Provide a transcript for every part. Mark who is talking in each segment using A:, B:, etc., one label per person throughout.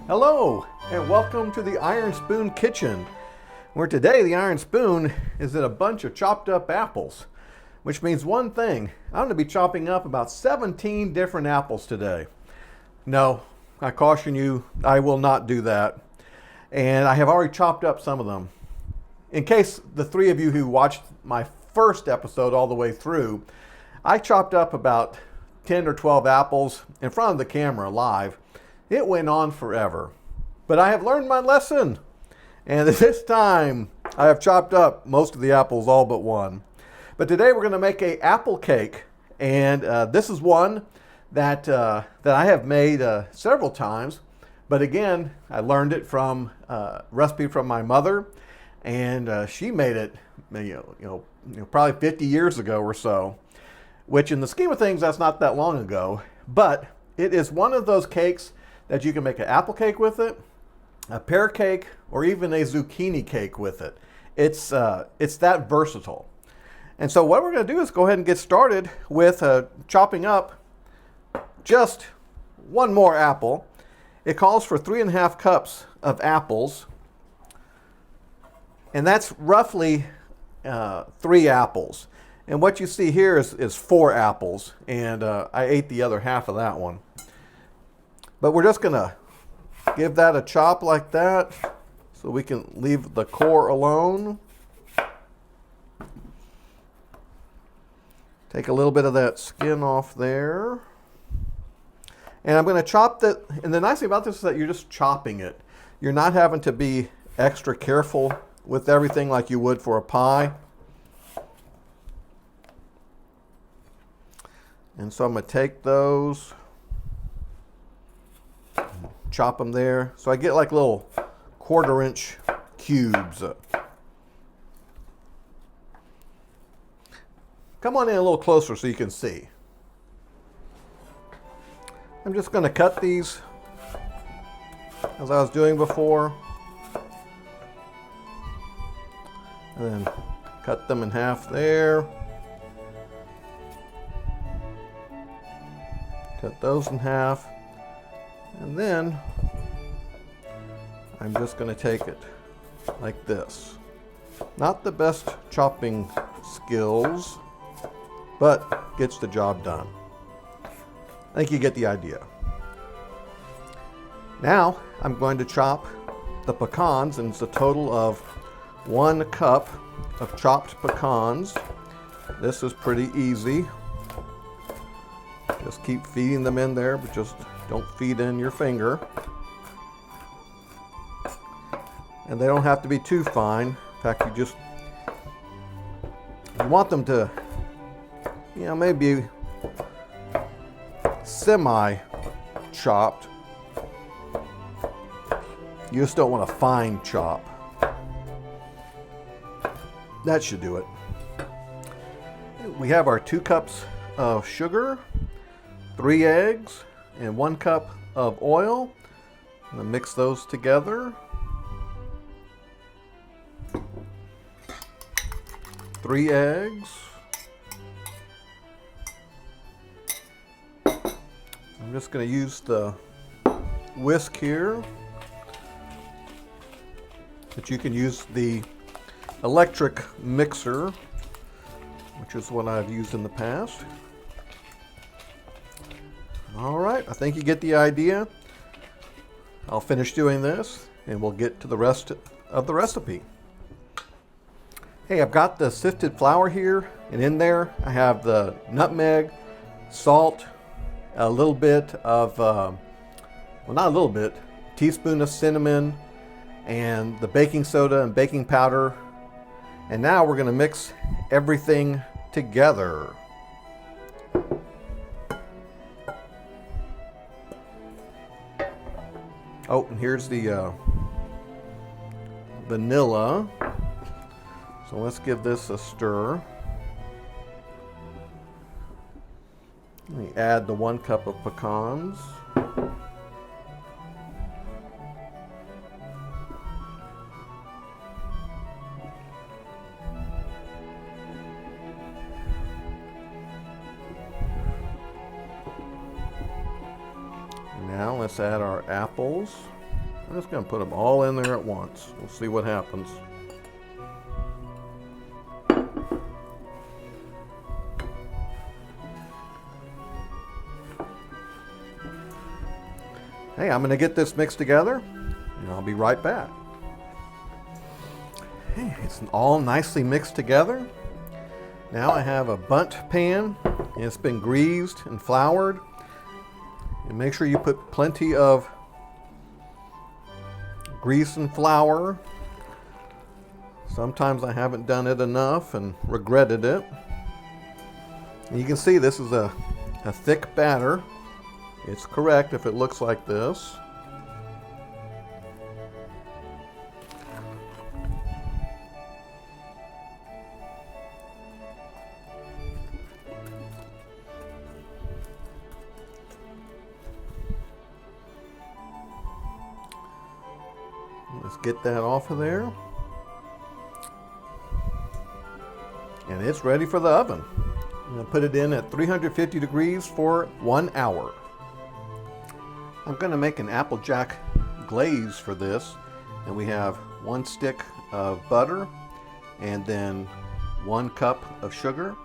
A: Hello, and welcome to the Iron Spoon Kitchen, where today the Iron Spoon is in a bunch of chopped up apples, which means one thing. I'm going to be chopping up about 17 different apples today. No, I caution you, I will not do that. And I have already chopped up some of them. In case the three of you who watched my first episode all the way through, I chopped up about 10 or 12 apples in front of the camera live. It went on forever, but I have learned my lesson, and this time I have chopped up most of the apples, all but one. But today we're going to make an apple cake, and this is one that I have made several times. But again, I learned it from a recipe from my mother, and she made it, probably 50 years ago or so, which in the scheme of things, that's not that long ago. But it is one of those cakes that you can make an apple cake with it, a pear cake, or even a zucchini cake with it. It's that versatile. And so what we're going to do is go ahead and get started with chopping up just one more apple. It calls for 3.5 cups of apples, and that's roughly 3 apples. And what you see here is 4 apples, and I ate the other half of that one. But we're just going to give that a chop like that so we can leave the core alone. Take a little bit of that skin off there. And I'm going to chop that. And the nice thing about this is that you're just chopping it. You're not having to be extra careful with everything like you would for a pie. And so I'm going to take those, chop them there. So I get like little 1/4-inch cubes. Come on in a little closer so you can see. I'm just going to cut these as I was doing before. And then cut them in half there. Cut those in half. And then I'm just going to take it like this. Not the best chopping skills, but gets the job done. I think you get the idea. Now I'm going to chop the pecans, and it's a total of 1 cup of chopped pecans. This is pretty easy. Just keep feeding them in there, but just don't feed in your finger. And they don't have to be too fine. In fact, you want them to, maybe semi-chopped. You just don't want a fine chop. That should do it. We have our 2 cups of sugar, 3 eggs, and 1 cup of oil. I'm going to mix those together. 3 eggs. I'm just going to use the whisk here, but you can use the electric mixer, which is what I've used in the past. All right, I think you get the idea. I'll finish doing this and we'll get to the rest of the recipe. Hey, I've got the sifted flour here, and in there I have the nutmeg, salt, a little bit of, not a little bit, teaspoon of cinnamon, and the baking soda and baking powder. And now we're going to mix everything together. Oh, and here's the vanilla. So let's give this a stir. Let me add the 1 cup of pecans. Now let's add our apples. I'm just going to put them all in there at once. We'll see what happens. Hey, I'm going to get this mixed together, and I'll be right back. Hey, it's all nicely mixed together. Now I have a bundt pan, and it's been greased and floured. And make sure you put plenty of grease and flour. Sometimes I haven't done it enough and regretted it. And you can see this is a thick batter. It's correct if it looks like this. Let's get that off of there. And it's ready for the oven. I'm going to put it in at 350 degrees for 1 hour. I'm going to make an Applejack glaze for this. And we have 1 stick of butter and then 1 cup of sugar.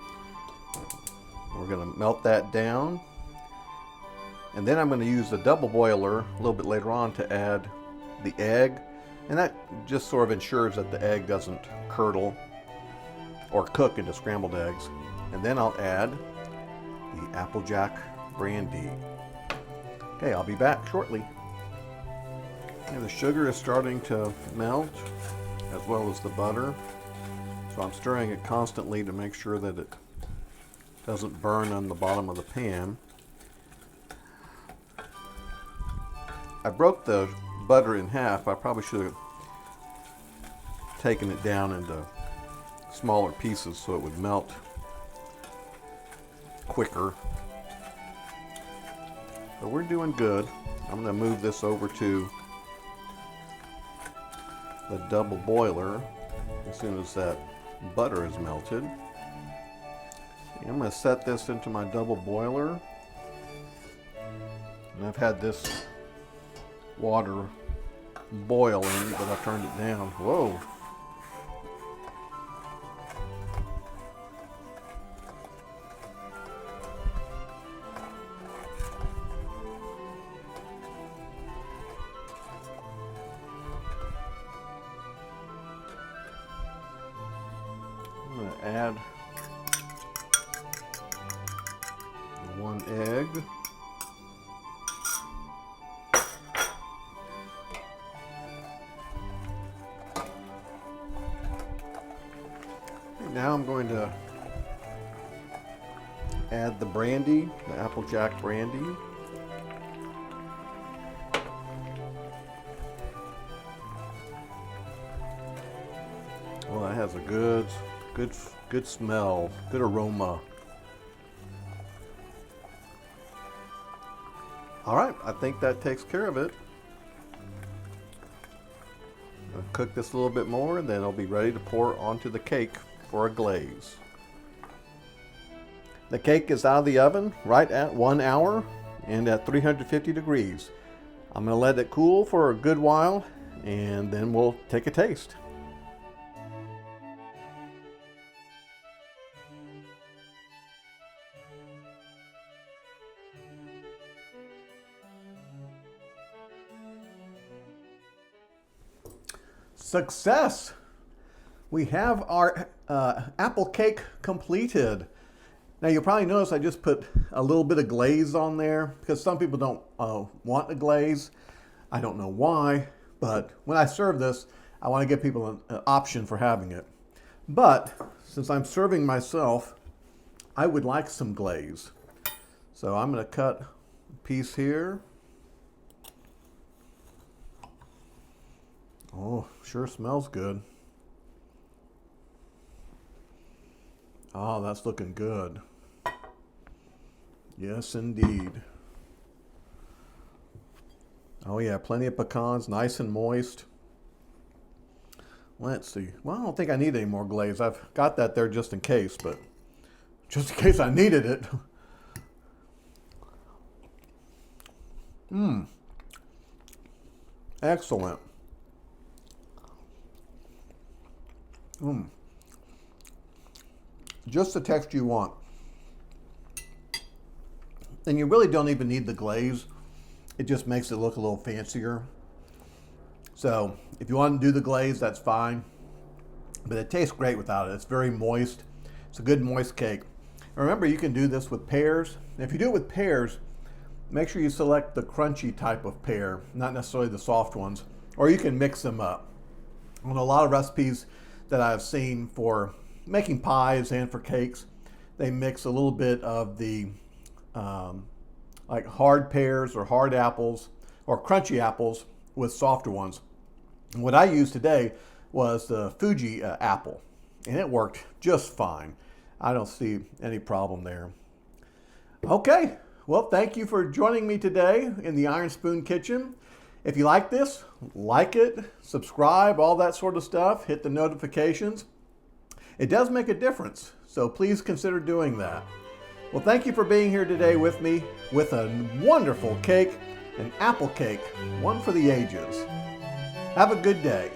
A: We're going to melt that down. And then I'm going to use the double boiler a little bit later on to add the egg. And that just sort of ensures that the egg doesn't curdle or cook into scrambled eggs. And then I'll add the Applejack brandy. Okay, I'll be back shortly. And the sugar is starting to melt, as well as the butter. So I'm stirring it constantly to make sure that it doesn't burn on the bottom of the pan. I broke the butter in half. I probably should have taken it down into smaller pieces so it would melt quicker. But we're doing good. I'm going to move this over to the double boiler as soon as that butter is melted. I'm going to set this into my double boiler. And I've had this water boiling, but I've turned it down. Whoa. I'm going to add 1 egg. Now I'm going to add the brandy, the Applejack brandy. Well, that has a good smell, good aroma. All right, I think that takes care of it. I'll cook this a little bit more, and then I'll be ready to pour onto the cake for a glaze. The cake is out of the oven right at 1 hour and at 350 degrees. I'm going to let it cool for a good while, and then we'll take a taste. Success! We have our apple cake completed. Now you'll probably notice I just put a little bit of glaze on there because some people don't want a glaze. I don't know why, but when I serve this, I want to give people an option for having it. But since I'm serving myself, I would like some glaze. So I'm going to cut a piece here. Oh, sure smells good. Oh, that's looking good. Yes, indeed. Oh yeah, plenty of pecans, nice and moist. Let's see. Well, I don't think I need any more glaze. I've got that there just in case, but just in case I needed it. Excellent. Just the texture you want. And you really don't even need the glaze. It just makes it look a little fancier. So if you want to do the glaze, that's fine. But it tastes great without it. It's very moist. It's a good moist cake. And remember, you can do this with pears. And if you do it with pears, make sure you select the crunchy type of pear, not necessarily the soft ones, or you can mix them up. On a lot of recipes that I've seen for making pies and for cakes, they mix a little bit of the like hard pears or hard apples or crunchy apples with softer ones. And what I used today was the Fuji apple, and it worked just fine. I don't see any problem there. Okay, well, thank you for joining me today in the Iron Spoon Kitchen. If you like this, like it, subscribe, all that sort of stuff, hit the notifications. It does make a difference, so please consider doing that. Well, thank you for being here today with me with a wonderful cake, an apple cake, one for the ages. Have a good day.